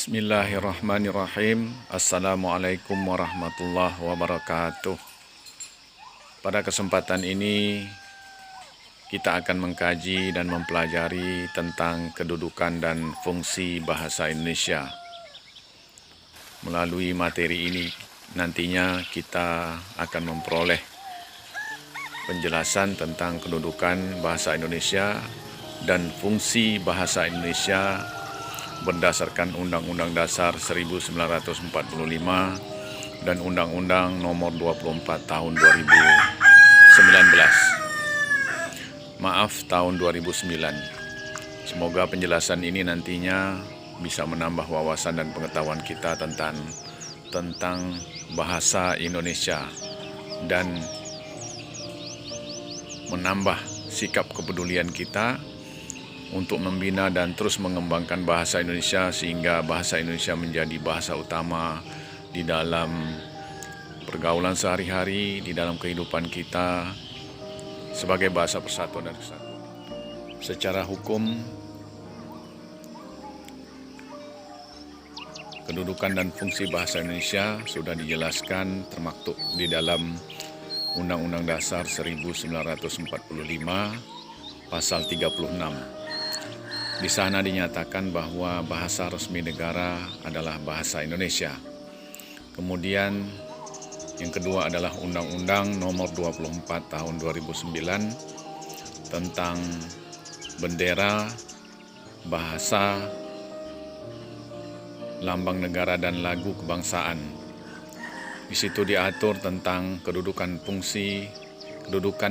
Bismillahirrahmanirrahim. Assalamualaikum warahmatullahi wabarakatuh. Pada kesempatan ini kita akan mengkaji dan mempelajari tentang kedudukan dan fungsi bahasa Indonesia. Melalui materi ini nantinya kita akan memperoleh penjelasan tentang kedudukan bahasa Indonesia dan fungsi bahasa Indonesia berdasarkan Undang-Undang Dasar 1945 dan Undang-Undang Nomor 24 Tahun 2019. Maaf, tahun 2009. Semoga penjelasan ini nantinya bisa menambah wawasan dan pengetahuan kita tentang bahasa Indonesia dan menambah sikap kepedulian kita untuk membina dan terus mengembangkan bahasa Indonesia sehingga bahasa Indonesia menjadi bahasa utama di dalam pergaulan sehari-hari, di dalam kehidupan kita sebagai bahasa persatuan dan kesatuan. Secara hukum, kedudukan dan fungsi bahasa Indonesia sudah dijelaskan termaktub di dalam Undang-Undang Dasar 1945 pasal 36. Di sana dinyatakan bahwa bahasa resmi negara adalah bahasa Indonesia. Kemudian yang kedua adalah Undang-Undang Nomor 24 Tahun 2009 tentang bendera, bahasa, lambang negara dan lagu kebangsaan. Di situ diatur tentang kedudukan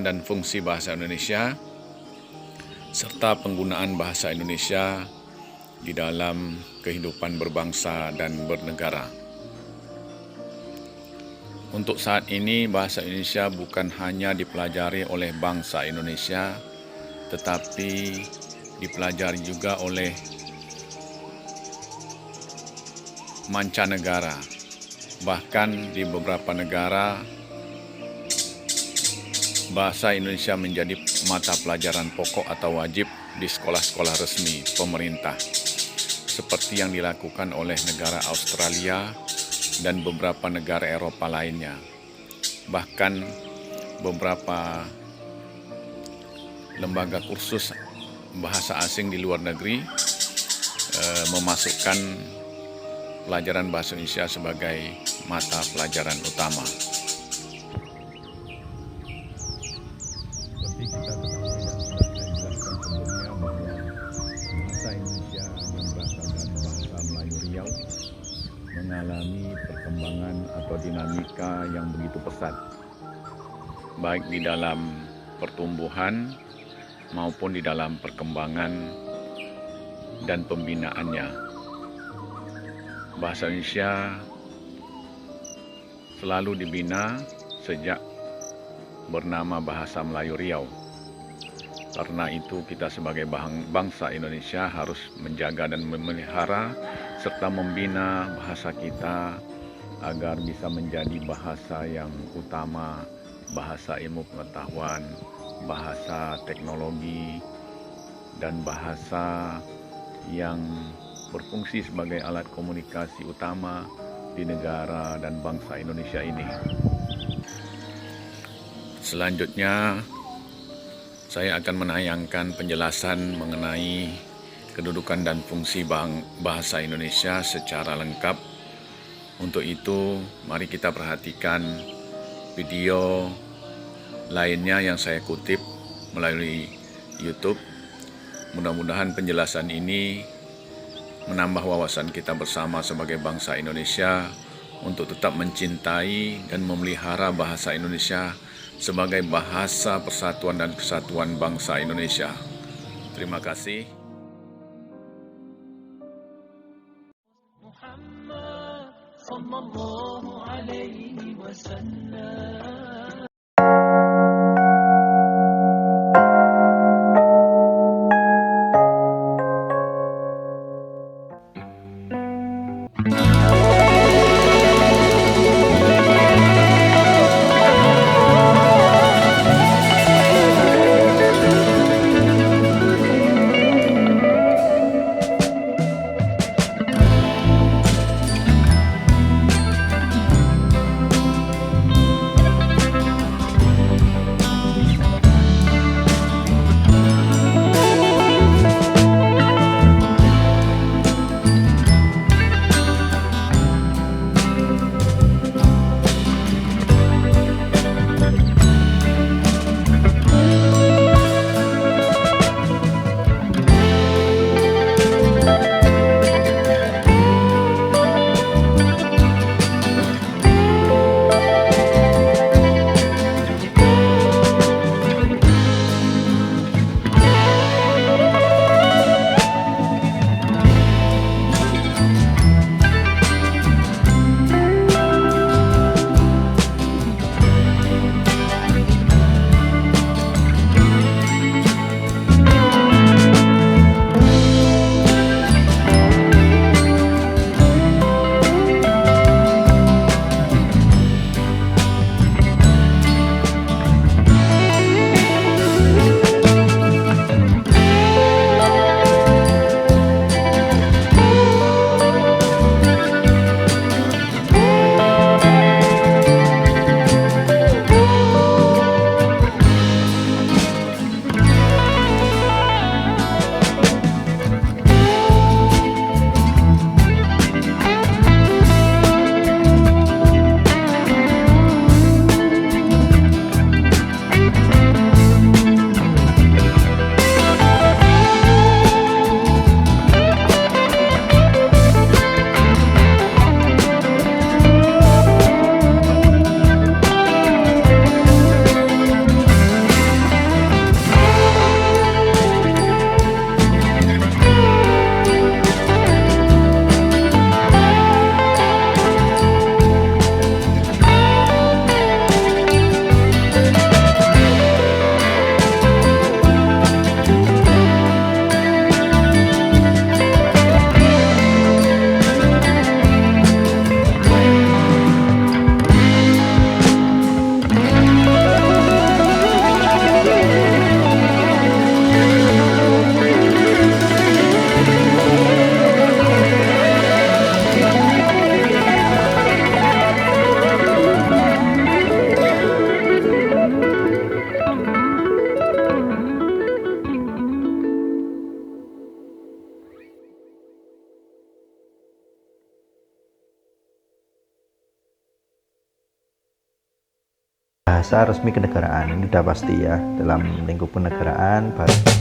dan fungsi bahasa Indonesia serta penggunaan bahasa Indonesia di dalam kehidupan berbangsa dan bernegara. Untuk saat ini, bahasa Indonesia bukan hanya dipelajari oleh bangsa Indonesia, tetapi dipelajari juga oleh mancanegara. Bahkan di beberapa negara, bahasa Indonesia menjadi mata pelajaran pokok atau wajib di sekolah-sekolah resmi pemerintah, seperti yang dilakukan oleh negara Australia dan beberapa negara Eropa lainnya. Bahkan beberapa lembaga kursus bahasa asing di luar negeri memasukkan pelajaran bahasa Indonesia sebagai mata pelajaran utama. Mengalami perkembangan atau dinamika yang begitu pesat, baik di dalam pertumbuhan maupun di dalam perkembangan dan pembinaannya. Bahasa Indonesia selalu dibina sejak bernama Bahasa Melayu Riau. Karena itu kita sebagai bangsa Indonesia harus menjaga dan memelihara serta membina bahasa kita agar bisa menjadi bahasa yang utama, bahasa ilmu pengetahuan, bahasa teknologi, dan bahasa yang berfungsi sebagai alat komunikasi utama di negara dan bangsa Indonesia ini. Selanjutnya, saya akan menayangkan penjelasan mengenai kedudukan dan fungsi bahasa Indonesia secara lengkap. Untuk itu, mari kita perhatikan video lainnya yang saya kutip melalui YouTube. Mudah-mudahan penjelasan ini menambah wawasan kita bersama sebagai bangsa Indonesia untuk tetap mencintai dan memelihara bahasa Indonesia sebagai bahasa persatuan dan kesatuan bangsa Indonesia. Terima kasih. Muhammad sallallahu alaihi wasallam. bahasa resmi kenegaraan. Ini udah pasti ya, dalam lingkup kenegaraan bahasa.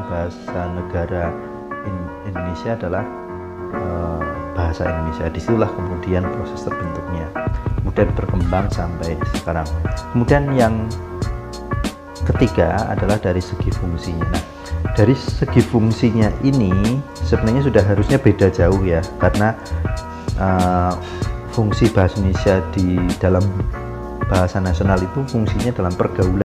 Bahasa negara Indonesia adalah bahasa Indonesia. Disitulah kemudian proses terbentuknya, kemudian berkembang sampai sekarang. Kemudian yang ketiga adalah dari segi fungsinya. Nah, dari segi fungsinya ini sebenarnya sudah harusnya beda jauh ya, karena fungsi bahasa Indonesia di dalam bahasa nasional itu fungsinya dalam pergaulan.